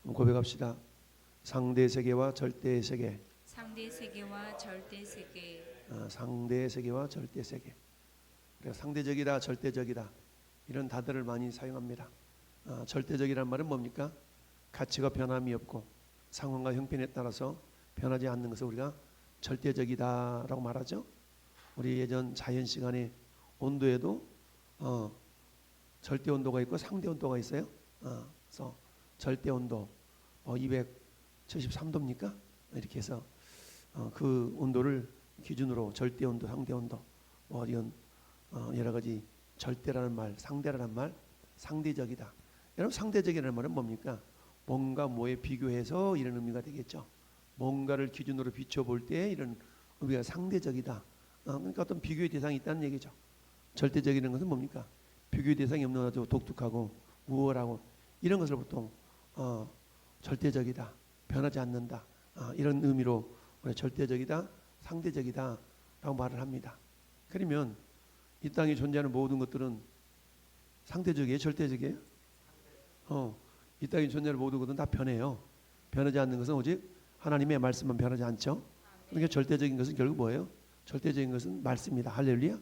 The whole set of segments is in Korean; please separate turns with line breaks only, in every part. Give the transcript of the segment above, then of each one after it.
고백합시다. 상대 세계와 절대 세계.
상대 세계와 절대 세계.
상대 세계와 절대 세계. 그래서 상대적이다, 절대적이다 이런 단어를 많이 사용합니다. 절대적이란 말은 뭡니까? 가치가 변함이 없고 상황과 형편에 따라서 변하지 않는 것을 우리가 절대적이다라고 말하죠. 우리 예전 자연 시간에 온도에도 절대 온도가 있고 상대 온도가 있어요. 그래서 절대 온도 273도입니까? 이렇게 해서 그 온도를 기준으로 절대 온도, 상대 온도 이런 여러 가지 절대라는 말, 상대라는 말, 상대적이다. 여러분 상대적이라는 말은 뭡니까? 뭔가 뭐에 비교해서 이런 의미가 되겠죠. 뭔가를 기준으로 비춰볼 때 이런 의미가 상대적이다. 그러니까 어떤 비교의 대상이 있다는 얘기죠. 절대적이라는 것은 뭡니까? 비교의 대상이 없는 아주 독특하고 우월하고 이런 것을 보통 절대적이다, 변하지 않는다 이런 의미로 우리가 절대적이다, 상대적이다 라고 말을 합니다. 그러면 이 땅에 존재하는 모든 것들은 상대적이에요? 절대적이에요? 이 땅에 존재하는 모든 것은 다 변해요. 변하지 않는 것은 오직 하나님의 말씀만 변하지 않죠. 그러니까 절대적인 것은 결국 뭐예요? 절대적인 것은 말씀입니다. 할렐루야.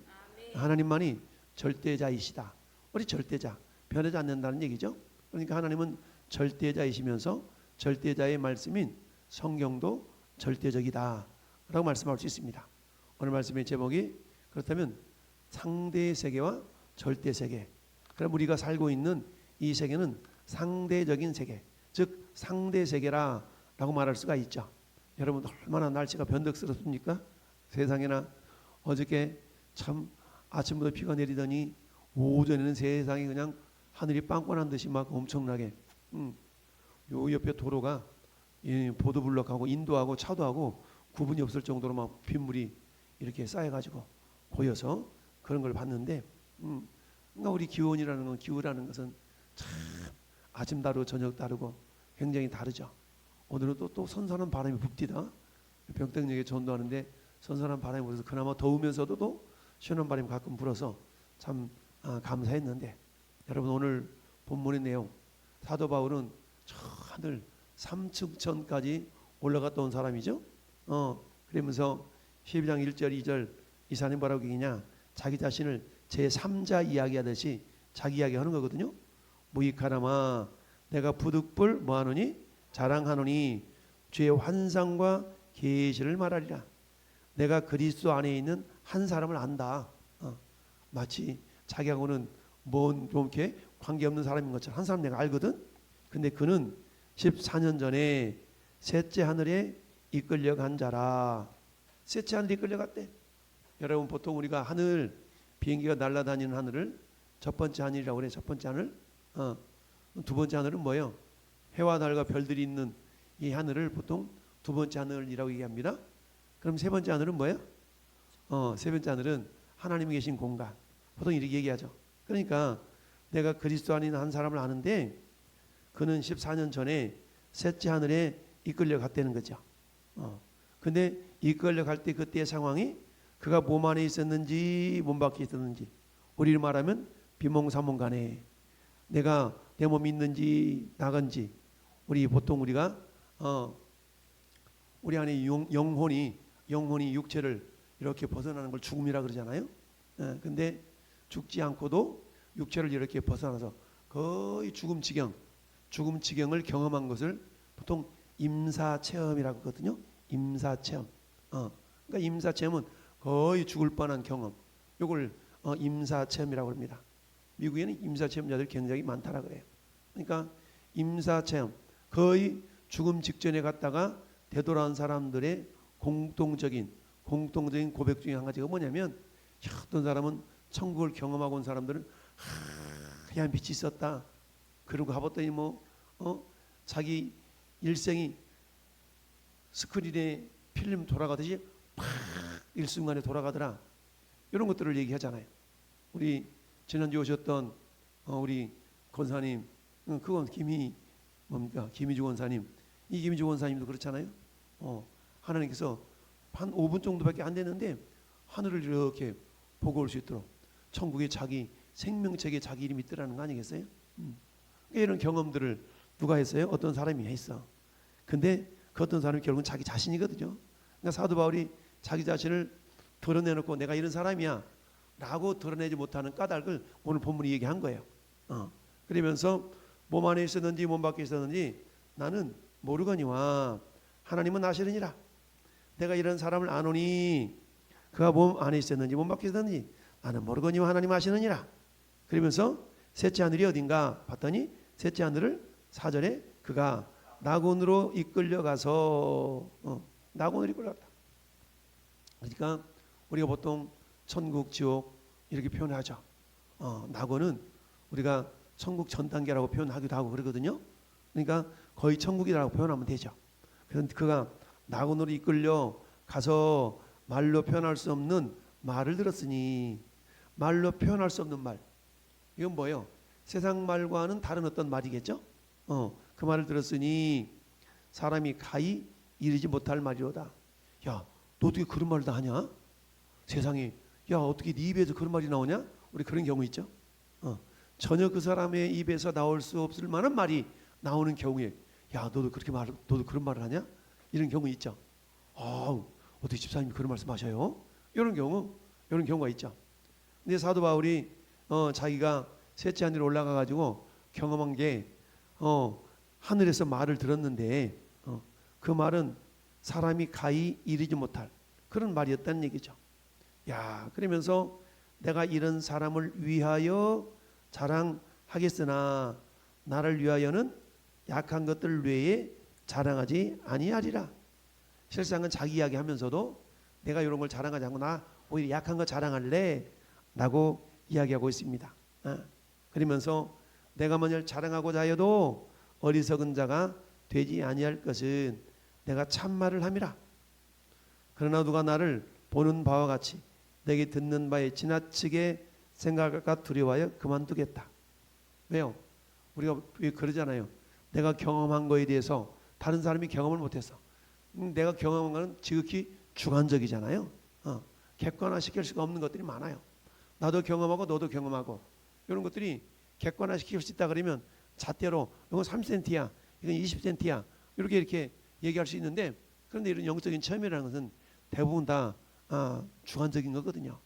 하나님만이 절대자이시다. 우리 절대자, 변하지 않는다는 얘기죠. 그러니까 하나님은 절대자이시면서 절대자의 말씀인 성경도 절대적이다 라고 말씀할 수 있습니다. 오늘 말씀의 제목이 그렇다면 상대 세계와 절대 세계. 그럼 우리가 살고 있는 이 세계는 상대적인 세계, 즉 상대 세계라 라고 말할 수가 있죠. 여러분 얼마나 날씨가 변덕스럽습니까? 세상에나 어저께 참 아침부터 비가 내리더니 오전에는 세상이 그냥 하늘이 빵꾸난 듯이 막 엄청나게 요 옆에 도로가 보도블럭하고 인도하고 차도하고 구분이 없을 정도로 막 빗물이 이렇게 쌓여가지고 고여서 그런 걸 봤는데 그러니까 우리 기온이라는 건 기후라는 것은 참 아침 다르고 저녁 다르고 굉장히 다르죠. 오늘은 또 선선한 바람이 붑디다. 병땡역에 전도하는데 선선한 바람이 불어서 그나마 더우면서도 또 시원한 바람이 가끔 불어서 참 감사했는데 여러분 오늘 본문의 내용 사도 바울은 저 하늘 3층천까지 올라갔다 온 사람이죠. 그러면서 12장 1절 2절 이 사람이 뭐라고 얘기냐, 자기 자신을 제3자 이야기하듯이 자기 이야기하는 거거든요. 무익하나마 내가 부득불 뭐하노니 자랑하노니 주의 환상과 계시를 말하리라. 내가 그리스도 안에 있는 한 사람을 안다. 마치 자기하고는 좀 이렇게 관계없는 사람인 것처럼 한 사람 내가 알거든. 근데 그는 14년 전에 셋째 하늘에 이끌려간 자라. 셋째 하늘에 이끌려갔대. 여러분 보통 우리가 하늘 비행기가 날아다니는 하늘을 첫 번째 하늘이라고 그래. 첫 번째 하늘. 두 번째 하늘은 뭐예요? 해와 달과 별들이 있는 이 하늘을 보통 두 번째 하늘이라고 얘기합니다. 그럼 세 번째 하늘은 뭐예요? 세 번째 하늘은 하나님이 계신 공간. 보통 이렇게 얘기하죠. 그러니까 내가 그리스도 안에 있는 한 사람을 아는데 그는 14년 전에 셋째 하늘에 이끌려 갔다는 거죠. 근데 이끌려 갈 때 그때의 상황이 그가 몸 안에 있었는지 몸 밖에 있었는지, 우리를 말하면 비몽사몽간에 내가 내 몸이 있는지 나간지, 우리 보통 우리가 우리 안에 영혼이 육체를 이렇게 벗어나는 걸 죽음이라 그러잖아요. 근데 죽지 않고도 육체를 이렇게 벗어나서 거의 죽음 지경을 경험한 것을 보통 임사체험이라고 하거든요. 임사체험. 그러니까 임사체험은 거의 죽을 뻔한 경험. 이걸 임사체험이라고 합니다. 미국에는 임사체험자들이 굉장히 많다라 그래요. 그러니까 임사체험, 거의 죽음 직전에 갔다가 되돌아온 사람들의 공통적인 고백 중에 한 가지가 뭐냐면, 어떤 사람은 천국을 경험하고 온 사람들은 하얀 빛이 있었다. 그러고 가봤더니 자기 일생이 스크린에 필름 돌아가듯이 팍 일순간에 돌아가더라. 이런 것들을 얘기하잖아요. 우리 지난주에 오셨던 우리 권사님, 그건 김희주 권사님. 이 김희주 권사님도 그렇잖아요. 하나님께서 한 5분 정도밖에 안 됐는데 하늘을 이렇게 보고 올 수 있도록 천국에 자기 생명책에 자기 이름이 있더라는 거 아니겠어요? 이런 경험들을 누가 했어요? 어떤 사람이 했어. 근데 그 어떤 사람이 결국은 자기 자신이거든요. 그러니까 사도 바울이 자기 자신을 드러내놓고 내가 이런 사람이야 라고 드러내지 못하는 까닭을 오늘 본문이 얘기한 거예요. 그러면서 몸 안에 있었는지 몸 밖에 있었는지 나는 모르거니와 하나님은 아시느니라. 내가 이런 사람을 아노니 그가 몸 안에 있었는지 몸 밖에 있었는지 나는 모르거니와 하나님 아시느니라. 그러면서 셋째 하늘이 어딘가 봤더니 셋째 하늘을 4절에 그가 낙원으로 이끌려가서 낙원으로 이끌려갔다. 그러니까 우리가 보통 천국, 지옥 이렇게 표현하죠. 낙원은 우리가 천국 전 단계라고 표현하기도 하고 그러거든요. 그러니까 거의 천국이라고 표현하면 되죠. 그래서 그가 낙원으로 이끌려 가서 말로 표현할 수 없는 말을 들었으니 말로 표현할 수 없는 말. 이건 뭐예요? 세상 말과는 다른 어떤 말이겠죠? 그 말을 들었으니 사람이 가히 이르지 못할 말이로다. 야, 너 어떻게 그런 말을 다 하냐? 세상에, 야, 어떻게 네 입에서 그런 말이 나오냐? 우리 그런 경우 있죠. 전혀 그 사람의 입에서 나올 수 없을 만한 말이 나오는 경우에, 야, 너도 그런 말을 하냐? 이런 경우 있죠. 어떻게 집사님이 그런 말씀하셔요? 이런 경우가 있죠. 근데 사도 바울이 자기가 셋째 하늘에 올라가 가지고 경험한 게 하늘에서 말을 들었는데 그 말은 사람이 가히 이르지 못할 그런 말이었다는 얘기죠. 야, 그러면서 내가 이런 사람을 위하여 자랑하겠으나 나를 위하여는 약한 것들 외에 자랑하지 아니하리라. 실상은 자기 이야기하면서도 내가 이런 걸 자랑하지 않고 나 오히려 약한 거 자랑할래 라고 이야기하고 있습니다. 그러면서 내가 만약 자랑하고자 하여도 어리석은 자가 되지 아니할 것은 내가 참말을 함이라. 그러나 누가 나를 보는 바와 같이 내게 듣는 바에 지나치게 생각할까 두려워하여 그만두겠다. 왜요? 우리가 왜 그러잖아요. 내가 경험한 거에 대해서 다른 사람이 경험을 못해서 내가 경험한 거는 지극히 주관적이잖아요. 객관화시킬 수가 없는 것들이 많아요. 나도 경험하고 너도 경험하고 이런 것들이 객관화시킬 수 있다 그러면 잣대로 이건 3cm야 이건 20cm야 이렇게 얘기할 수 있는데, 그런데 이런 영적인 체험이라는 것은 대부분 다 주관적인 거거든요.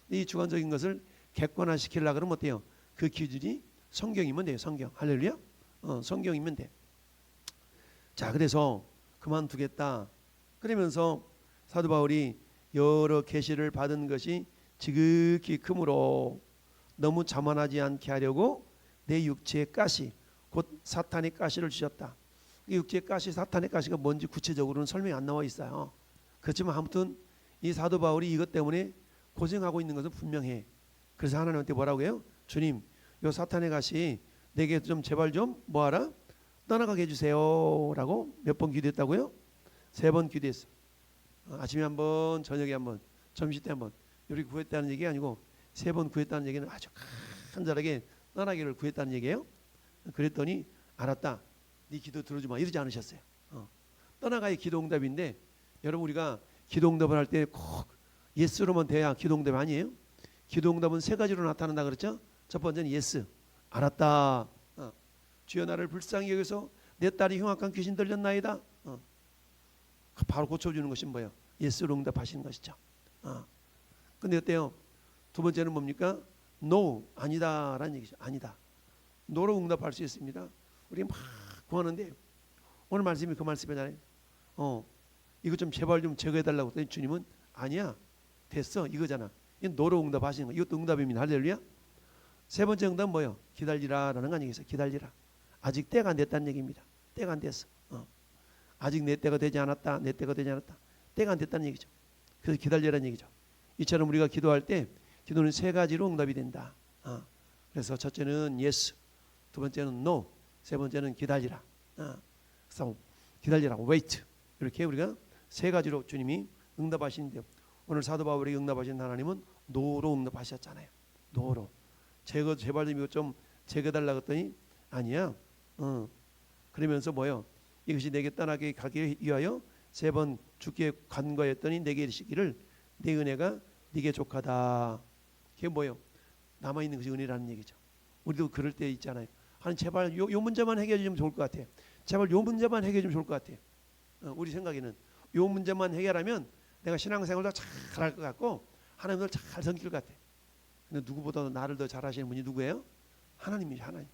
이 주관적인 것을 객관화시키려고 그러면 어때요? 그 기준이 성경이면 돼요. 성경. 할렐루야. 성경이면 돼. 자, 그래서 그만두겠다. 그러면서 사도 바울이 여러 계시를 받은 것이 지극히 크므로 너무 자만하지 않게 하려고 내 육체의 가시 곧 사탄의 가시를 주셨다. 이 육체의 가시, 사탄의 가시가 뭔지 구체적으로는 설명이 안 나와 있어요. 그렇지만 아무튼 이 사도 바울이 이것 때문에 고생하고 있는 것은 분명해. 그래서 하나님한테 뭐라고 해요? 주님, 요 사탄의 가시 내게 좀 제발 좀 뭐하라? 떠나가게 해주세요 라고 몇 번 기도했다고요? 3번 기도했어. 아침에 한번, 저녁에 한번, 점심때 한번. 이렇게 구했다는 얘기가 아니고 3번 구했다는 얘기는 아주 간절하게 떠나기를 구했다는 얘기예요. 그랬더니 알았다. 네 기도 들어주마 이러지 않으셨어요. 떠나가야 기도 응답인데, 여러분 우리가 기도 응답을 할 때 꼭 예스로만 돼야 기도 응답이 아니에요. 기도 응답은 3가지로 나타난다 그랬죠. 첫 번째는 예스, 알았다. 주여 나를 불쌍히 여기서 내 딸이 흉악한 귀신 들렸나이다. 바로 고쳐주는 것이 뭐예요? 예스로 응답하시는 것이죠. 근데 어때요? 두 번째는 뭡니까? No, 아니다라는 얘기죠. 아니다. no로 응답할 수 있습니다. 우리 막 구하는데 오늘 말씀이 그 말씀이잖아요. 이거 좀 제발 좀 제거해달라고 했더니 주님은 아니야, 됐어 이거잖아. 이 no로 응답하시는 거. 이것도 응답입니다. 할렐루야. 3번째 응답은 뭐예요? 기다리라라는 거 아니겠어요? 기다리라. 아직 때가 안 됐다는 얘기입니다. 때가 안 됐어. 아직 내 때가 되지 않았다. 내 때가 되지 않았다. 때가 안 됐다는 얘기죠. 그래서 기다리라는 얘기죠. 이처럼 우리가 기도할 때 기도는 3가지로 응답이 된다. 그래서 첫째는 yes, 두 번째는 no, 세 번째는 기다리라. 그래서 기다리라, wait. 이렇게 우리가 3가지로 주님이 응답하시는데요. 오늘 사도 바울이 응답하신 하나님은 no로 응답하셨잖아요. no로. 제발 좀 이거 좀 제거달라고 했더니 아니야. 그러면서 뭐요? 이것이 내게 떠나게 가기 위하여 3번 주께 간과했더니 내게 이르시기를 내 은혜가 네게 족하다. 그게 뭐요? 남아있는 것이 은혜라는 얘기죠. 우리도 그럴 때 있잖아요. 하나님 제발 요 문제만 해결해 주면 좋을 것 같아. 제발 요 문제만 해결해 주면 좋을 것 같아. 우리 생각에는 요 문제만 해결하면 내가 신앙생활도 잘할 것 같고 하나님도 잘 섬길 것 같아. 근데 누구보다 나를 더 잘하시는 분이 누구예요? 하나님이죠. 하나님.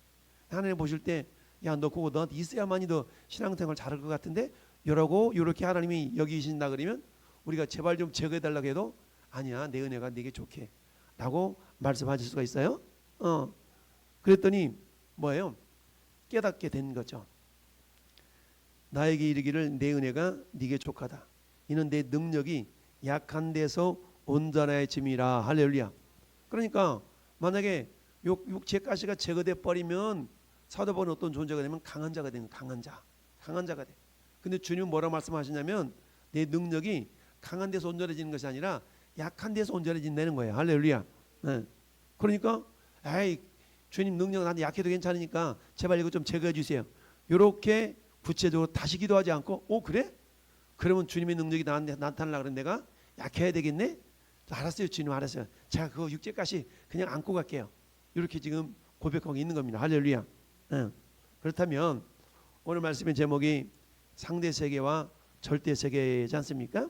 하나님 보실 때 야 너 그거 너한테 있어야만이 더 신앙생활 잘할 것 같은데 이러고 이렇게 하나님이 여기신다 그러면 우리가 제발 좀 제거해 달라고 해도 아니야 내 은혜가 내게 좋게 라고 말씀하실 수가 있어요. 그랬더니 뭐예요? 깨닫게 된 거죠. 나에게 이르기를 내 은혜가 네게 족하다. 이는 내 능력이 약한 데서 온전해짐이라. 할렐루야. 그러니까 만약에 육체 가시가 제거돼 버리면 사도 바울은 어떤 존재가 되면 강한 자가 되는 강한 자가 돼. 근데 주님은 뭐라 말씀하시냐면 내 능력이 강한 데서 온전해지는 것이 아니라 약한 데서 온전해진다는 거예요. 할렐루야. 네. 그러니까 에이 주님 능력은 나한테 약해도 괜찮으니까 제발 이거 좀 제거해 주세요. 이렇게 구체적으로 다시 기도하지 않고 그래? 그러면 주님의 능력이 나한테 나타나려고 그러면 내가 약해야 되겠네? 알았어요 주님 알았어요. 제가 그거 육체까지 그냥 안고 갈게요. 이렇게 지금 고백하고 있는 겁니다. 할렐루야. 그렇다면 오늘 말씀의 제목이 상대 세계와 절대 세계이지 않습니까?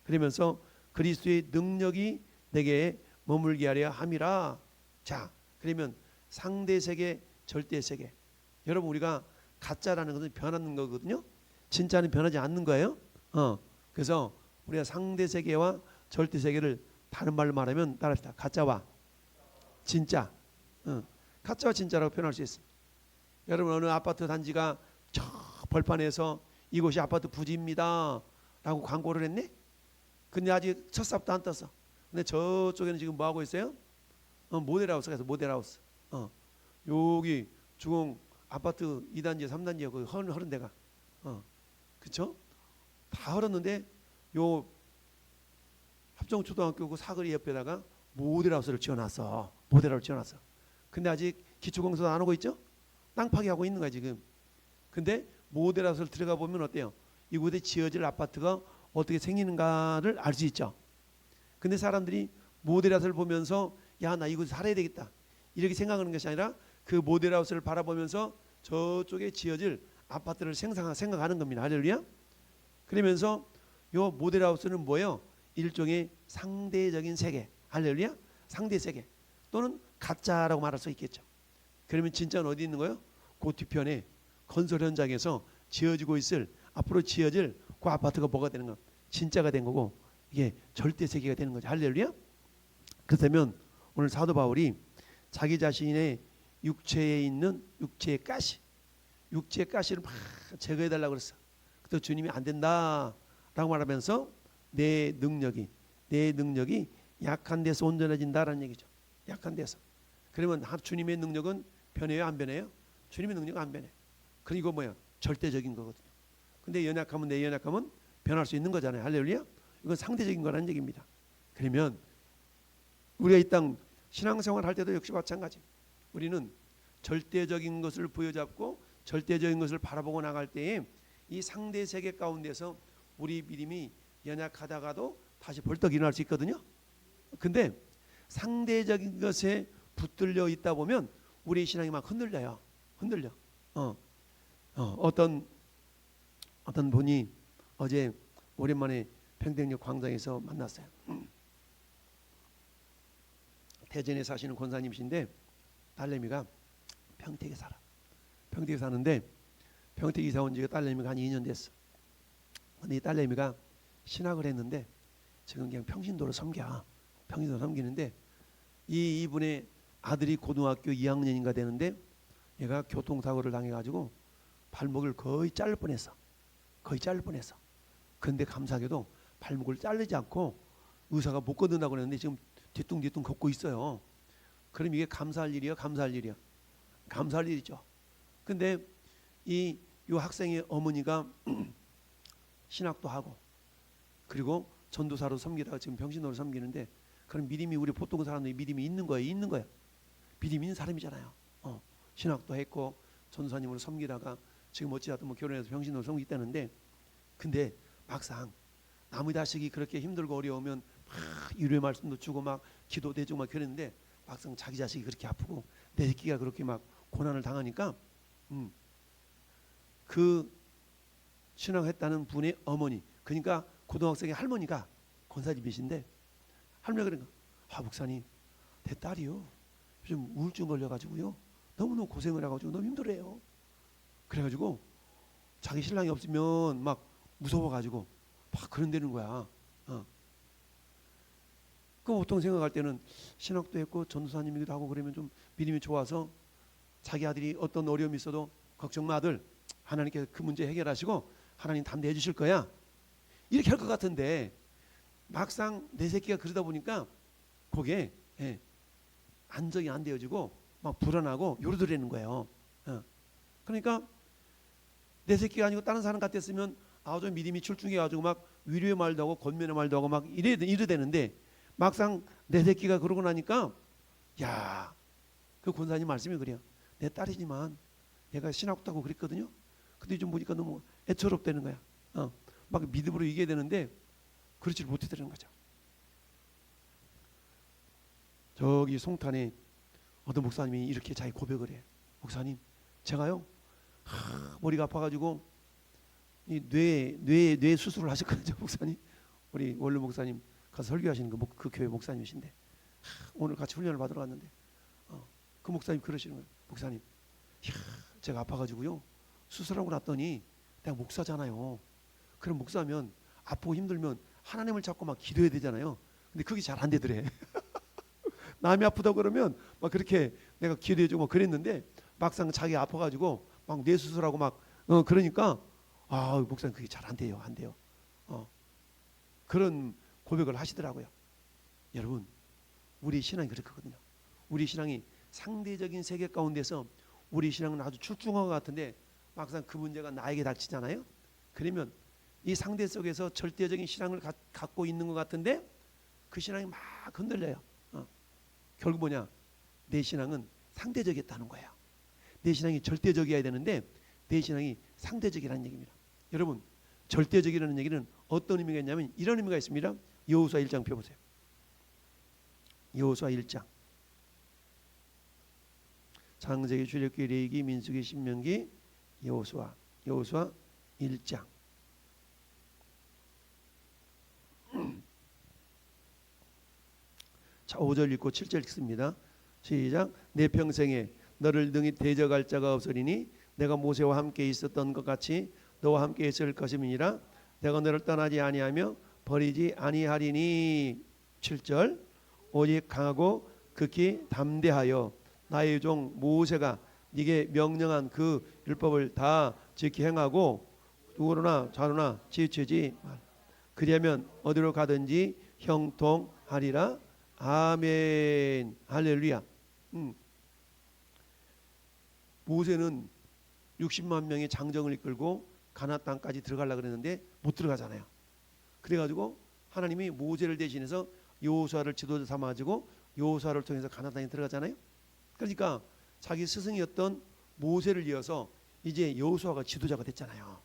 그러면서 그리스도의 능력이 내게 머물게 하려 함이라. 자 그러면 상대 세계 절대 세계 여러분 우리가 가짜라는 것은 변하는 거거든요. 진짜는 변하지 않는 거예요. 그래서 우리가 상대 세계와 절대 세계를 다른 말로 말하면 따라합시다. 가짜와 진짜. 가짜와 진짜라고 표현할 수 있어요. 여러분 어느 아파트 단지가 저 벌판에서 이곳이 아파트 부지입니다 라고 광고를 했네. 근데 아직 첫 삽도 안 떴어. 근데 저쪽에는 지금 뭐 하고 있어요? 모델하우스가 있어. 모델하우스. 여기 주공 아파트 2단지 3단지에 그 허른 데가 그쵸? 다 허렀는데 요 합정초등학교 그 사거리 옆에다가 모델하우스를 지어놨어. 모델하우스를 지어놨어. 근데 아직 기초공사도 안 오고 있죠? 땅 파기하고 있는 거야 지금. 근데 모델하우스를 들어가 보면 어때요? 이곳에 지어질 아파트가 어떻게 생기는가를 알 수 있죠. 근데 사람들이 모델하우스를 보면서 야 나 이곳에 살아야 되겠다 이렇게 생각하는 것이 아니라 그 모델하우스를 바라보면서 저쪽에 지어질 아파트를 생각하는 겁니다. 할렐루야. 그러면서 요 모델하우스는 뭐예요? 일종의 상대적인 세계. 할렐루야. 상대 세계 또는 가짜라고 말할 수 있겠죠. 그러면 진짜는 어디 있는 거예요? 그 뒤편에 건설 현장에서 지어지고 있을 앞으로 지어질 그 아파트가 뭐가 되는 거? 진짜가 된 거고 이게 절대 세계가 되는 거죠. 할렐루야. 그렇다면 오늘 사도 바울이 자기 자신의 육체에 있는 육체의 가시를 막 제거해 달라고 그랬어. 그때 주님이 안 된다라고 말하면서 내 능력이 약한 데서 온전해진다라는 얘기죠. 약한 데서. 그러면 주님의 능력은 변해요, 안 변해요? 주님의 능력은 안 변해. 그리고 뭐야? 절대적인 거거든요. 근데 연약하면 내 연약함은 변할 수 있는 거잖아요. 할렐루야. 이건 상대적인 거라는 얘기입니다. 그러면 우리가 이 땅 신앙생활 할 때도 역시 마찬가지. 우리는 절대적인 것을 부여잡고 절대적인 것을 바라보고 나갈 때에 이 상대 세계 가운데서 우리 믿음이 연약하다가도 다시 벌떡 일어날 수 있거든요. 근데 상대적인 것에 붙들려 있다 보면 우리 신앙이 막 흔들려. 어떤 분이 어제 오랜만에 평택역 광장에서 만났어요. 대전에 사시는 권사님이신데 딸내미가 평택에 살아. 평택에 사는데 평택 이사 온 지가 딸내미가 한 2년 됐어. 근데 이 딸내미가 신학을 했는데 지금 그냥 평신도로 섬기는데 이분의 아들이 고등학교 2학년인가 되는데 얘가 교통사고를 당해가지고 발목을 거의 자를 뻔했어. 그런데 감사하게도 발목을 자르지 않고 의사가 못 걷는다고 그랬는데 지금 뒤뚱뒤뚱 걷고 있어요. 그럼 이게 감사할 일이야? 감사할 일이죠. 근데 이 학생의 어머니가 신학도 하고 그리고 전도사로 섬기다가 지금 병신으로 섬기는데 그런 믿음이 우리 보통 사람들이 믿음이 있는 거예요. 믿음이 있는 사람이잖아요. 신학도 했고 전도사님으로 섬기다가 지금 어찌됐든 뭐 결혼해서 병신으로 섬기다는데 근데 막상 남의 자식이 그렇게 힘들고 어려우면 막 위로의 말씀도 주고 막 기도도 해주고 막 그랬는데 막상 자기 자식이 그렇게 아프고 내 새끼가 그렇게 막 고난을 당하니까 그 신앙했다는 분의 어머니, 그러니까 고등학생의 할머니가 권사님이신데 할머니가 그러니까 목사님 내 딸이요 요즘 우울증 걸려가지고요 너무너무 고생을 해가지고 너무 힘들어요. 그래가지고 자기 신랑이 없으면 막 무서워가지고 막 그런다는 거야. 그 보통 생각할 때는 신학도 했고 전도사님이기도 하고 그러면 좀 믿음이 좋아서 자기 아들이 어떤 어려움이 있어도 걱정 마 아들, 하나님께서 그 문제 해결하시고 하나님 담대해 주실 거야, 이렇게 할 것 같은데 막상 내 새끼가 그러다 보니까 그게 안정이 안 되어지고 막 불안하고 요러더라는 거예요. 그러니까 내 새끼가 아니고 다른 사람 같았으면 아주 믿음이 출중해가지고 막 위로의 말도 하고 권면의 말도 하고 막 이래되는데 막상 내 새끼가 그러고 나니까 그 권사님 말씀이 그래요. 내 딸이지만 얘가 신학도 하고 그랬거든요. 근데 좀 보니까 너무 애처롭다는 거야. 막 믿음으로 이겨야 되는데 그렇지를 못했다는 거죠. 저기 송탄에 어떤 목사님이 이렇게 자기 고백을 해. 목사님, 제가요 머리가 아파가지고 이 뇌 수술을 하셨거든요. 목사님, 우리 원로 목사님 가서 설교하시는 그 교회 목사님이신데 오늘 같이 훈련을 받으러 갔는데 그 목사님 그러시는 거예요. 목사님, 제가 아파가지고요 수술하고 났더니 내가 목사잖아요. 그럼 목사면 아프고 힘들면 하나님을 잡고 막 기도해야 되잖아요. 근데 그게 잘 안 되더래. 남이 아프다 그러면 막 그렇게 내가 기도해주고 막 그랬는데 막상 자기 아파가지고 막 뇌 수술하고 막 그러니까 목사님 그게 잘 안 돼요. 그런 고백을 하시더라고요. 여러분, 우리 신앙이 그렇거든요. 우리 신앙이 상대적인 세계 가운데서 우리 신앙은 아주 출중한 것 같은데 막상 그 문제가 나에게 닥치잖아요. 그러면 이 상대 속에서 절대적인 신앙을 갖고 있는 것 같은데 그 신앙이 막 흔들려요. 결국 뭐냐? 내 신앙은 상대적이었다는 거예요. 내 신앙이 절대적이어야 되는데 내 신앙이 상대적이라는 얘기입니다. 여러분, 절대적이라는 얘기는 어떤 의미가 있냐면 이런 의미가 있습니다. 여호수아 1장 펴보세요. 여호수아 1장. 창세기, 출애굽기, 레위기, 민수기, 신명기, 여호수아 1장. 자, 5절 읽고 7절 읽습니다. 시작. 내 평생에 너를 능히 대적할 자가 없으리니 내가 모세와 함께 있었던 것 같이 너와 함께 있을 것임이니라. 내가 너를 떠나지 아니하며 버리지 아니하리니. 7절. 오직 강하고 극히 담대하여 나의 종 모세가 네게 명령한 그 율법을 다 지키 행하고 누구로나 좌로나 지치지 말. 그리하면 어디로 가든지 형통하리라. 아멘. 할렐루야. 모세는 60만 명의 장정을 이끌고 가나안 땅까지 들어가려고 그랬는데 못 들어가잖아요. 그래가지고 하나님이 모세를 대신해서 여호수아를 지도자 삼아가지고 여호수아를 통해서 가나안 땅에 들어가잖아요. 그러니까 자기 스승이었던 모세를 이어서 이제 여호수아가 지도자가 됐잖아요.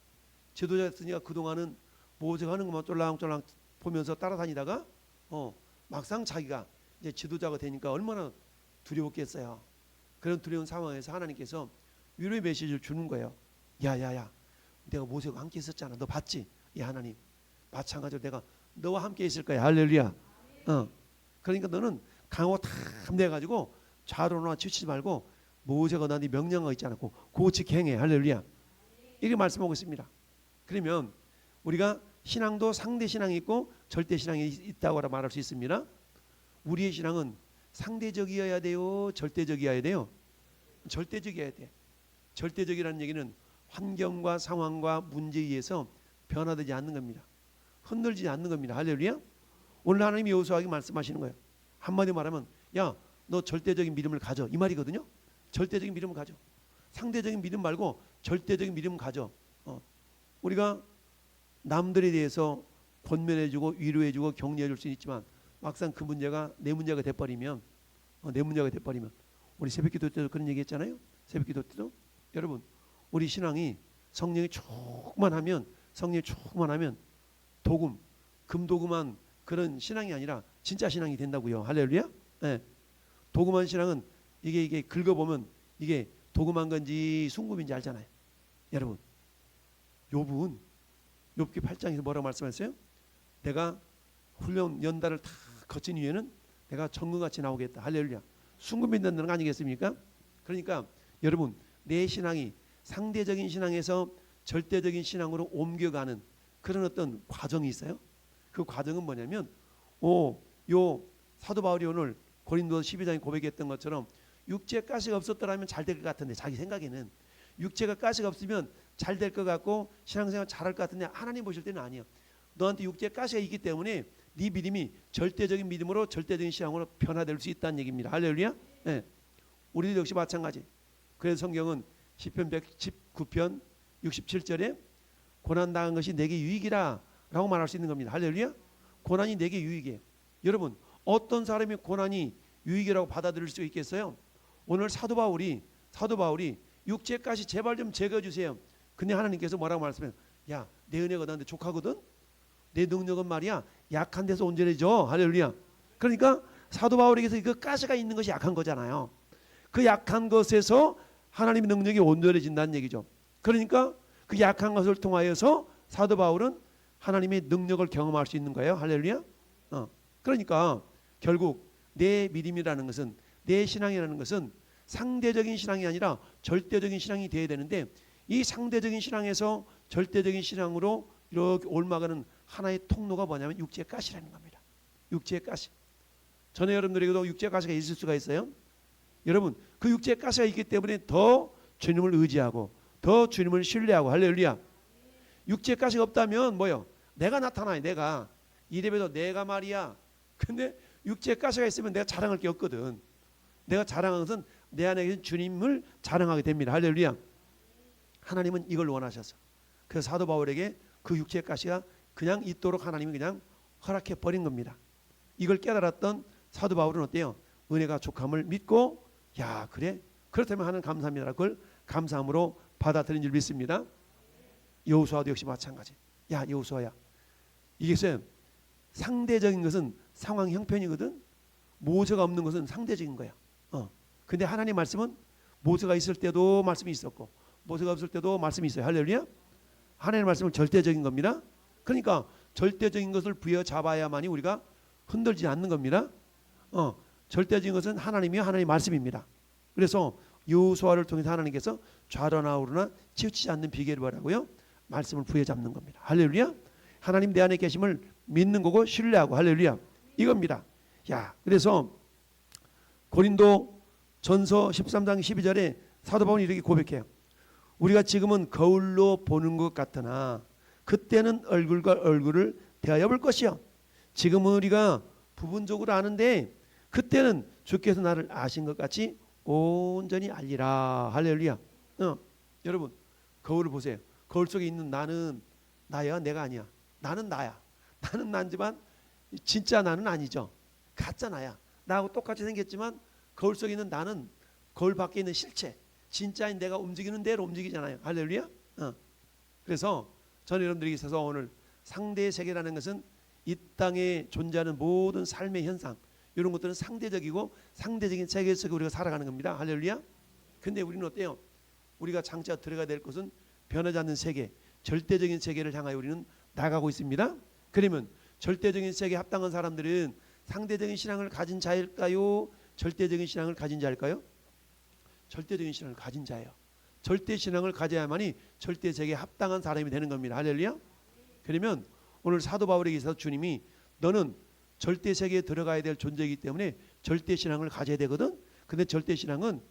지도자였으니까 그동안은 모세가 하는 것만 쫄랑쫄랑 보면서 따라다니다가 막상 자기가 이제 지도자가 되니까 얼마나 두려웠겠어요. 그런 두려운 상황에서 하나님께서 위로의 메시지를 주는 거예요. 야야야, 내가 모세가 함께 있었잖아. 너 봤지? 야 하나님, 마찬가지로 내가 너와 함께 있을 거야. 할렐루야. 그러니까 너는 강하고 담대해가지고 좌로나 치우치지 말고 모세가 너한테 명령하고 있지 않고 고치게 행해. 할렐루야. 이렇게 말씀하고 있습니다. 그러면 우리가 신앙도 상대 신앙이 있고 절대 신앙이 있다고 말할 수 있습니다. 우리의 신앙은 상대적이어야 돼요? 절대적이어야 돼요? 절대적이어야 돼. 절대적이라는 얘기는 환경과 상황과 문제에 의해서 변화되지 않는 겁니다. 흔들리지 않는 겁니다. 할렐루야. 오늘 하나님이 여호수아에게 말씀하시는 거예요. 한마디로 말하면 야, 너 절대적인 믿음을 가져, 이 말이거든요. 절대적인 믿음을 가져. 상대적인 믿음 말고 절대적인 믿음을 가져. 우리가 남들에 대해서 권면해주고 위로해주고 격려해줄 수 있지만 막상 그 문제가 내 문제가 돼버리면 우리 새벽기도 때도 그런 얘기했잖아요. 새벽기도 때도 여러분, 우리 신앙이 성령이 충만하면 도금, 금도금한 그런 신앙이 아니라 진짜 신앙이 된다고요. 할렐루야. 네. 도금한 신앙은 이게 긁어보면 이게 도금한 건지 순금인지 알잖아요. 여러분, 욥은 욥기 8장에서 뭐라고 말씀했어요? 내가 훌륭 연단을 다 거친 이후에는 내가 정금같이 나오겠다. 할렐루야. 순금이 된다는 거 아니겠습니까? 그러니까 여러분, 내 신앙이 상대적인 신앙에서 절대적인 신앙으로 옮겨가는 그런 어떤 과정이 있어요. 그 과정은 뭐냐면 요 사도 바울이 오늘 고린도 12장에 고백했던 것처럼 육체 가시가 없었더라면 잘 될 것 같은데, 자기 생각에는 육체가 가시가 없으면 잘 될 것 같고 신앙생활 잘할 것 같은데, 하나님 보실 때는 아니에요. 너한테 육체 가시가 있기 때문에 네 믿음이 절대적인 믿음으로 절대적인 신앙으로 변화될 수 있다는 얘기입니다. 할렐루야. 네. 우리도 역시 마찬가지. 그래서 성경은 시편 119편 67절에 고난당한 것이 내게 유익이라 라고 말할 수 있는 겁니다. 할렐루야. 고난이 내게 유익이에요. 여러분, 어떤 사람이 고난이 유익이라고 받아들일 수 있겠어요? 오늘 사도 바울이 육체까지 제발 좀 제거해 주세요. 근데 하나님께서 뭐라고 말씀해요? 야, 내 은혜가 너한테 족하거든. 내 능력은 말이야 약한 데서 온전해져. 할렐루야. 그러니까 사도 바울에게서 그 가시가 있는 것이 약한 거잖아요. 그 약한 것에서 하나님의 능력이 온전해진다는 얘기죠. 그러니까 그 약한 것을 통하여서 사도 바울은 하나님의 능력을 경험할 수 있는 거예요. 할렐루야. 그러니까 결국 내 믿음이라는 것은, 내 신앙이라는 것은 상대적인 신앙이 아니라 절대적인 신앙이 되어야 되는데, 이 상대적인 신앙에서 절대적인 신앙으로 이렇게 옮아가는 하나의 통로가 뭐냐면 육체의 가시라는 겁니다. 육체의 가시. 전에 여러분들에게도 육체의 가시가 있을 수가 있어요. 여러분, 그 육체의 가시가 있기 때문에 더 주님을 의지하고 더 주님을 신뢰하고. 할렐루야. 육체의 가시가 없다면 뭐요? 내가 나타나요. 내가 이래봬도 내가 말이야. 근데 육체의 가시가 있으면 내가 자랑할 게 없거든. 내가 자랑하는 것은 내 안에 계신 주님을 자랑하게 됩니다. 할렐루야. 하나님은 이걸 원하셔서, 그래서 사도 바울에게 그 육체의 가시가 그냥 있도록 하나님이 그냥 허락해 버린 겁니다. 이걸 깨달았던 사도 바울은 어때요? 은혜가 족함을 믿고, 야, 그래? 그렇다면 하나님 감사합니다. 그걸 감사함으로 받아들인 줄 믿습니다. 여호수아도 역시 마찬가지. 야, 여호수아야, 이게 상대적인 것은 상황 형편이거든. 모세가 없는 것은 상대적인 거야. 근데 하나님 말씀은 모세가 있을 때도 말씀이 있었고 모세가 없을 때도 말씀이 있어요. 할렐루야. 하나님의 말씀은 절대적인 겁니다. 그러니까 절대적인 것을 부여잡아야만이 우리가 흔들지 않는 겁니다. 절대적인 것은 하나님이요, 하나님의 말씀입니다. 그래서 여호수아를 통해서 하나님께서 좌로나 우로나 치우치지 않는 비결이 뭐라고요? 말씀을 부여잡는 겁니다. 할렐루야. 하나님 내 안에 계심을 믿는 거고 신뢰하고. 할렐루야. 이겁니다. 야, 그래서 고린도 전서 13장 12절에 사도 바울이 이렇게 고백해요. 우리가 지금은 거울로 보는 것 같으나 그때는 얼굴과 얼굴을 대하여 볼 것이요. 지금은 우리가 부분적으로 아는데 그때는 주께서 나를 아신 것 같이 온전히 알리라. 할렐루야. 여러분, 거울을 보세요. 거울 속에 있는 나는 나야, 내가 아니야. 나는 나야. 나는 나지만 진짜 나는 아니죠. 가짜 나야. 나하고 똑같이 생겼지만 거울 속에 있는 나는 거울 밖에 있는 실체, 진짜인 내가 움직이는 대로 움직이잖아요. 할렐루야. 그래서 저는 여러분들에게 있어서 오늘 상대의 세계라는 것은 이 땅에 존재하는 모든 삶의 현상, 이런 것들은 상대적이고 상대적인 세계 속에 우리가 살아가는 겁니다. 할렐루야. 근데 우리는 어때요? 우리가 장차 들어가야 될 것은 변하지 않는 세계, 절대적인 세계를 향하여 우리는 나가고 있습니다. 그러면 절대적인 세계에 합당한 사람들은 상대적인 신앙을 가진 자일까요? 절대적인 신앙을 가진 자일까요? 절대적인 신앙을 가진 자예요. 절대 신앙을 가져야만이 절대 세계에 합당한 사람이 되는 겁니다. 할렐루야. 그러면 오늘 사도 바울에게 있어서 주님이 너는 절대 세계에 들어가야 될 존재이기 때문에 절대 신앙을 가져야 되거든. 근데 절대 신앙은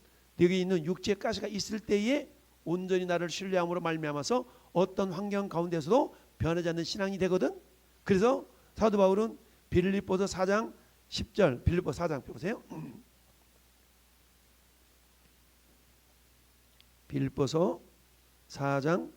여기 있는 육체 가시가 있을 때에 온전히 나를 신뢰함으로 말미암아서 어떤 환경 가운데서도 변하지 않는 신앙이 되거든. 그래서 사도 바울은 빌립보서 4장 10절, 빌립보서 4장 보세요. 빌립보서 4장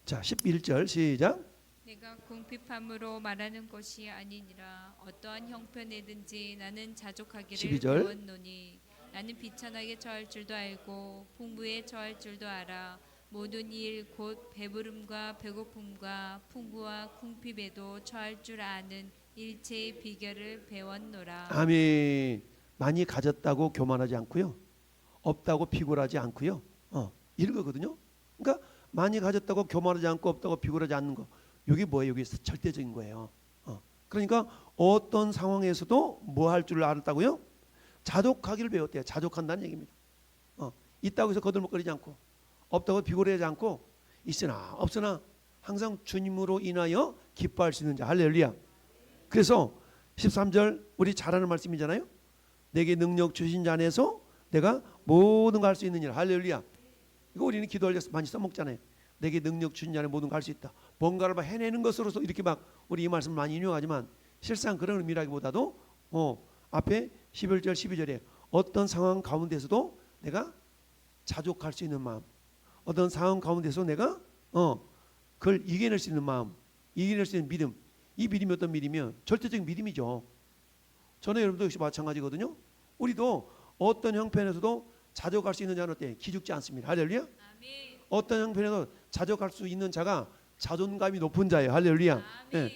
자 11절 시작.
내가 궁핍함으로 말하는 것이 아니니라. 어떠한 형편에든지 나는 자족하기를
12절.
배웠노니 나는 비천하게 처할 줄도 알고 풍부에 처할 줄도 알아. 모든 일 곧 배부름과 배고픔과 풍부와 궁핍에도 처할 줄 아는 일체의 비결을 배웠노라.
아멘. 많이 가졌다고 교만하지 않고요. 없다고 비굴하지 않고요. 이런 거거든요. 그러니까 많이 가졌다고 교만하지 않고 없다고 비굴하지 않는 거. 이게 뭐예요? 이게 절대적인 거예요. 그러니까 어떤 상황에서도 뭐 할 줄 알았다고요? 자족하기를 배웠대요. 자족한다는 얘기입니다. 있다고 해서 거들먹거리지 않고 없다고 비굴하지 않고 있으나 없으나 항상 주님으로 인하여 기뻐할 수 있는 자. 할렐루야. 그래서 13절 우리 잘 아는 말씀이잖아요. 내게 능력 주신 자 안에서 내가 모든 걸 할 수 있느니라. 할렐루야. 이거 우리는 기도할 때 많이 써먹잖아요. 내게 능력 주신 자 안에 모든 걸 할 수 있다. 뭔가를 막 해내는 것으로서 이렇게 막 우리 이 말씀을 많이 인용하지만 실상 그런 의미라기보다도 앞에 11절 12절에 어떤 상황 가운데서도 내가 자족할 수 있는 마음, 어떤 상황 가운데서 내가 그걸 이겨낼 수 있는 마음, 이겨낼 수 있는 믿음. 이 믿음이 어떤 믿음이면 절대적인 믿음이죠. 저는 여러분도 역시 마찬가지거든요. 우리도 어떤 형편에서도 자족할 수 있는 자는 어때? 기죽지 않습니다. 할렐루야.
아멘.
어떤 형편에서 자족할 수 있는 자가 자존감이 높은 자예요. 할렐루야.
아멘.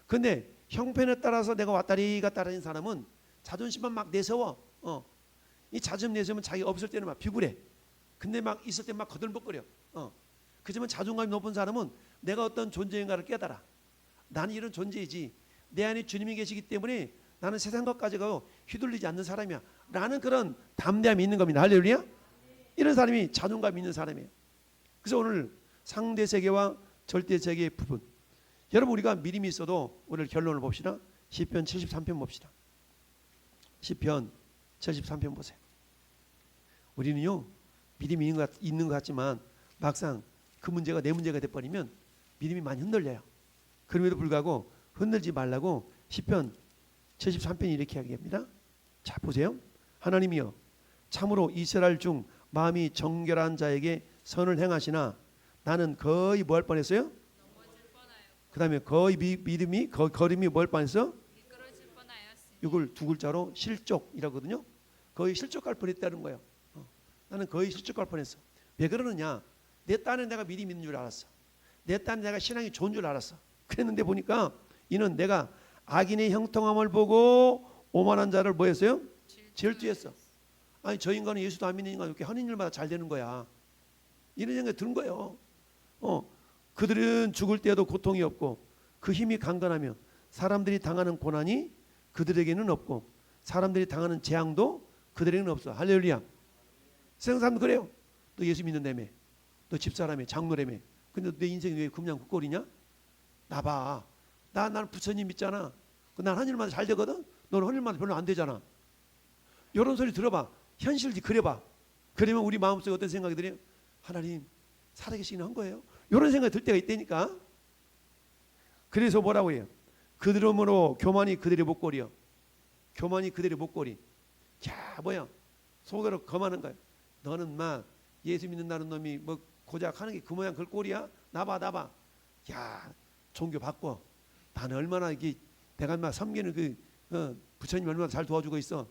근데 형편에 따라서 내가 왔다리 갔다 하는 사람은 자존심만 막 내세워. 이 자존심 내세우면 자기 없을 때는 막 비굴해. 근데 막 있을 때 막 거들먹거려. 그렇지만 자존감이 높은 사람은 내가 어떤 존재인가를 깨달아. 나는 이런 존재이지. 내 안에 주님이 계시기 때문에 나는 세상 것까지 가고 휘둘리지 않는 사람이야. 라는 그런 담대함이 있는 겁니다. 할렐루야. 이런 사람이 자존감이 있는 사람이에요. 그래서 오늘 상대 세계와 절대 세계의 부분. 여러분 우리가 믿음이 있어도 오늘 결론을 봅시다. 시편 73편 봅시다. 시편 73편 보세요. 우리는요 믿음이 있는 것 같지만 막상 그 문제가 내 문제가 돼버리면 믿음이 많이 흔들려요. 그럼에도 불구하고 흔들지 말라고 시편 73편이 이렇게 이야기합니다. 자 보세요. 하나님이여 참으로 이스라엘 중 마음이 정결한 자에게 선을 행하시나 나는 거의 뭐 할 뻔했어요? 그 다음에 거의 믿음이 걸음이 뭐 할 뻔했어?
미끄러질 뻔하였으니
이걸 두 글자로 실족이라거든요. 거의 실족할 뻔했다는 거예요. 나는 거의 실족할 뻔했어. 왜 그러느냐? 내 딴에 내가 믿음이 있는 줄 알았어. 내 딴에 내가 신앙이 좋은 줄 알았어. 그랬는데 보니까 이는 내가 악인의 형통함을 보고 오만한 자를 뭐 했어요? 질투했어. 아니 저 인간은 예수도 안 믿는 인간 이렇게 하는 일마다 잘 되는 거야. 이런 생각이 드는 거예요. 그들은 죽을 때에도 고통이 없고 그 힘이 강건하며 사람들이 당하는 고난이 그들에게는 없고 사람들이 당하는 재앙도 그들에게는 없어. 할렐루야. 세상 사람도 그래요. 너 예수 믿는다며, 너 집사라며, 장로라며. 근데 내 인생이 왜 그냥 국골이냐? 나봐. 나는 부처님 믿잖아. 난 하늘마다 잘 되거든. 너는 하늘마다 별로 안 되잖아. 이런 소리 들어봐. 현실이 그래봐. 그러면 우리 마음속에 어떤 생각이 들어요? 하나님 살아계시긴 한 거예요. 이런 생각이 들 때가 있다니까. 그래서 뭐라고 해요? 그들음으로 교만이 그들의 목걸이요. 교만이 그들의 목걸이. 자 뭐야? 속으로 거만한 거야. 너는 막 예수 믿는다는 놈이 뭐 고작 하는 게 그 모양 그 꼴이야? 나봐. 야 종교 바꿔. 나는 얼마나 이게 내가 막 섬기는 그 부처님 얼마나 잘 도와주고 있어.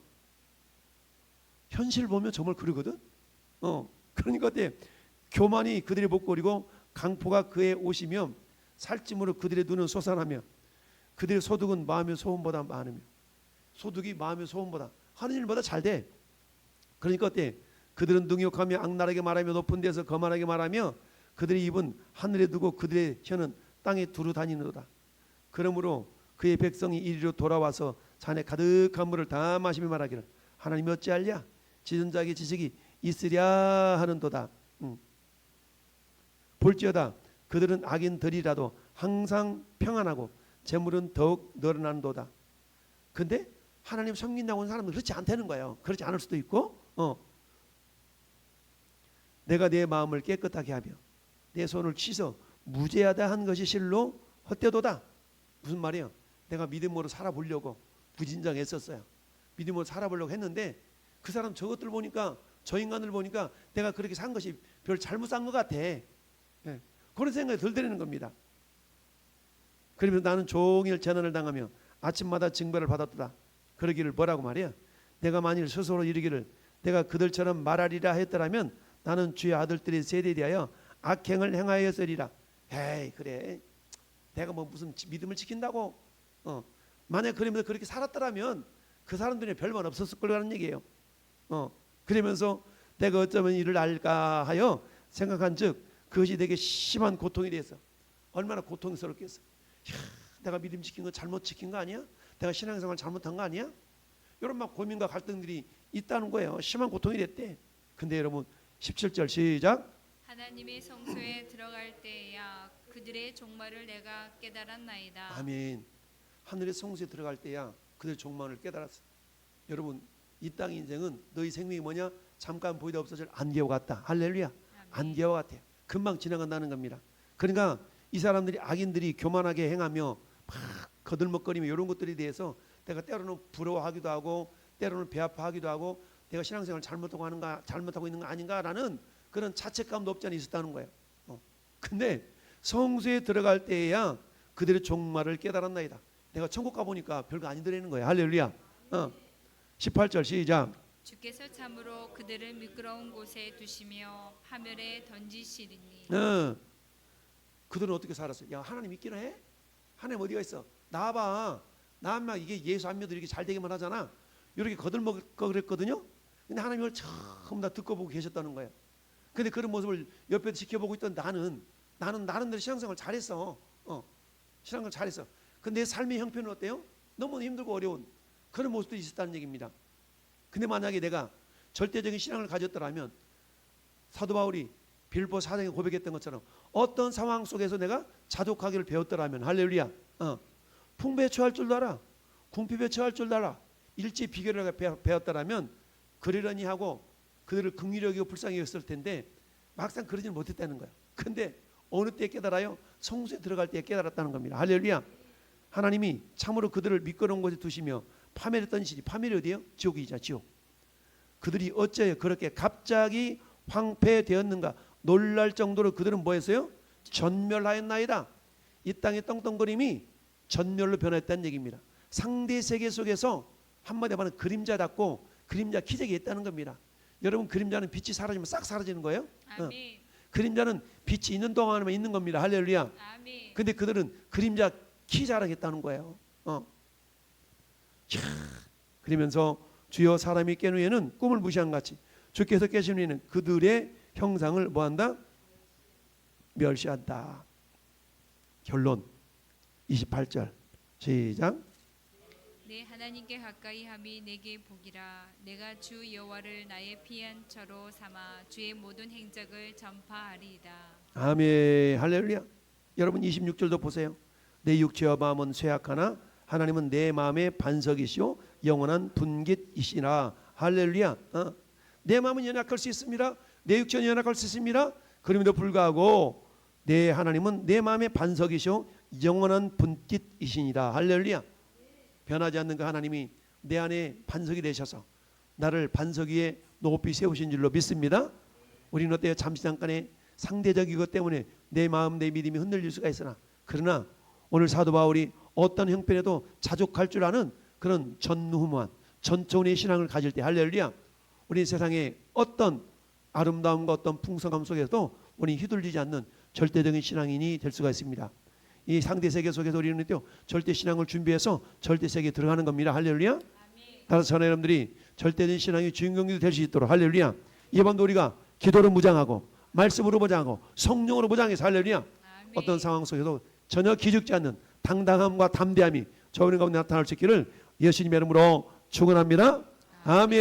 현실 보면 정말 그러거든. 그러니까 어때? 교만이 그들의 목걸이고 강포가 그의 옷이며 살찜으로 그들의 눈은 솟아나며 그들의 소득은 마음의 소원보다 많으며 소득이 마음의 소원보다 하는 일보다 잘 돼. 그러니까 어때? 그들은 능욕하며 악랄하게 말하며 높은 데서 거만하게 말하며 그들의 입은 하늘에 두고 그들의 혀는 땅에 두루 다니노다. 그러므로 그의 백성이 이리로 돌아와서 잔에 가득한 물을 다 마시며 말하기를 하나님이 어찌할랴? 지존자에게 지식이 있으랴 하는도다. 볼지어다 그들은 악인들이라도 항상 평안하고 재물은 더욱 늘어나는도다. 근데 하나님 섬긴다고 하는 사람은 그렇지 않다는 거예요. 그렇지 않을 수도 있고 내가 내 마음을 깨끗하게 하며 내 손을 씻어 무죄하다 한 것이 실로 헛되도다. 무슨 말이에요? 내가 믿음으로 살아보려고 부진정했었어요. 믿음으로 살아보려고 했는데 그 사람 저것들 보니까 저 인간들 보니까 내가 그렇게 산 것이 별 잘못 산 것 같아. 그런 생각이 들더라는 겁니다. 그러면서 나는 종일 재난을 당하며 아침마다 징벌을 받았다. 그러기를 뭐라고 말이야? 내가 만일 스스로 이르기를 내가 그들처럼 말하리라 했더라면 나는 주의 아들들의 세대에 대하여 악행을 행하였으리라. 에이 그래 내가 뭐 무슨 믿음을 지킨다고 만약 그러면서 그렇게 살았더라면 그 사람들이 별말 없었을 거라는 얘기예요. 그러면서 내가 어쩌면 이를 알까 하여 생각한즉 그것이 내게 심한 고통이 됐어. 얼마나 고통스럽겠어. 내가 믿음 지킨 거 잘못 지킨 거 아니야? 내가 신앙생활 잘못한 거 아니야? 이런 막 고민과 갈등들이 있다는 거예요. 심한 고통이 됐대. 근데 여러분 17절 시작.
하나님의 성소에 들어갈 때야 그들의 종말을 내가 깨달았나이다.
아멘. 하늘의 성소에 들어갈 때야 그들의 종말을 깨달았어. 여러분 이 땅의 인생은 너희 생명이 뭐냐? 잠깐 보이다 없어질 안개와 같다. 할렐루야. 안개와 같아요. 금방 지나간다는 겁니다. 그러니까 이 사람들이 악인들이 교만하게 행하며 막 거들먹거리며 이런 것들에 대해서 내가 때로는 부러워하기도 하고 때로는 배 아파하기도 하고 내가 신앙생활 잘못하고 있는 거 아닌가라는 그런 자책감도 없지 않아 있었다는 거예요. 근데 성소에 들어갈 때에야 그들의 종말을 깨달았나이다. 내가 천국 가보니까 별거 아니더라는 거예요. 할렐루야. 18절 시작.
주께서 참으로 그들을 미끄러운 곳에 두시며 하늘에 던지시리니.
그들은 어떻게 살았어요? 야 하나님 있기는 해? 하나님 어디가 있어? 나와봐. 나만 이게 예수 안 믿어 이렇게 잘 되기만 하잖아. 이렇게 거들먹을 거 그랬거든요. 근데 하나님을 처음 다 듣고 보고 계셨다는 거예요. 근데 그런 모습을 옆에서 지켜보고 있던 나는 나름대로 신앙생활 잘했어. 신앙생활 잘했어. 근데 내 삶의 형편은 어때요? 너무 힘들고 어려운 그런 모습도 있었다는 얘기입니다. 근데 만약에 내가 절대적인 신앙을 가졌더라면 사도 바울이 빌립보 사장에 고백했던 것처럼 어떤 상황 속에서 내가 자족하기를 배웠더라면 할렐루야. 풍부에 처할 줄도 알아. 궁핍에 처할 줄도 알아. 일제 비결을 배웠더라면 그러려니 하고 그들을 긍휼히 여기고 불쌍히 여겼을 텐데 막상 그러지는 못했다는 거야. 근데 어느 때 깨달아요? 성소에 들어갈 때 깨달았다는 겁니다. 할렐루야. 하나님이 참으로 그들을 미끄러운 곳에 두시며 파멸에 던지시니 파멸이 어디예요? 지옥이죠. 지옥. 그들이 어째 그렇게 갑자기 황폐되었는가 놀랄 정도로 그들은 뭐했어요? 전멸하였나이다. 이 땅의 떵떵거림이 전멸로 변했다는 얘기입니다. 상대 세계 속에서 한마디 말하면 그림자답고 그림자 기적이 있다는 겁니다. 여러분 그림자는 빛이 사라지면 싹 사라지는 거예요.
아멘.
그림자는 빛이 있는 동안에만 있는 겁니다. 할렐루야.
아멘.
근데 그들은 그림자 키 자랑했다는 거예요. 그러면서 주여 사람이 깬 후에는 꿈을 무시한 같이 주께서 깨신 후에는 그들의 형상을 뭐한다? 멸시한다. 결론 28절 시작.
내 하나님께 가까이 함이 내게 복이라. 내가 주 여호와를 나의 피난처로 삼아 주의 모든 행적을 전파하리이다.
아멘. 할렐루야. 여러분 26절도 보세요. 내 육체와 마음은 쇠약하나 하나님은 내 마음의 반석이시오 영원한 분깃이시라. 할렐루야. 내 마음은 연약할 수 있습니다. 내 육체는 연약할 수 있습니다. 그럼에도 불구하고 내 하나님은 내 마음의 반석이시오 영원한 분깃이시니라. 할렐루야. 변하지 않는 그 하나님이 내 안에 반석이 되셔서 나를 반석 위에 높이 세우신 줄로 믿습니다. 우리는 어때요? 잠시 잠깐의 상대적 이것 때문에 내 마음 내 믿음이 흔들릴 수가 있으나 그러나 오늘 사도 바울이 어떤 형편에도 자족할 줄 아는 그런 전무후무한 전적의 신앙을 가질 때 할렐루야. 우리 세상에 어떤 아름다움과 어떤 풍성함 속에서도 우리 휘둘리지 않는 절대적인 신앙인이 될 수가 있습니다. 이 상대 세계 속에서 우리는 또 절대 신앙을 준비해서 절대 세계에 들어가는 겁니다. 할렐루야. 따라서 저는 여러분들이 절대적인 신앙의 주인공이 될 수 있도록 할렐루야. 이번도 우리가 기도로 무장하고 말씀으로 무장하고 성령으로 무장해서 할렐루야. 어떤 상황 속에도 전혀 기죽지 않는 당당함과 담대함이 저우리 가운데 나타날 수 있기를 예수님의 이름으로 축원합니다. 아멘.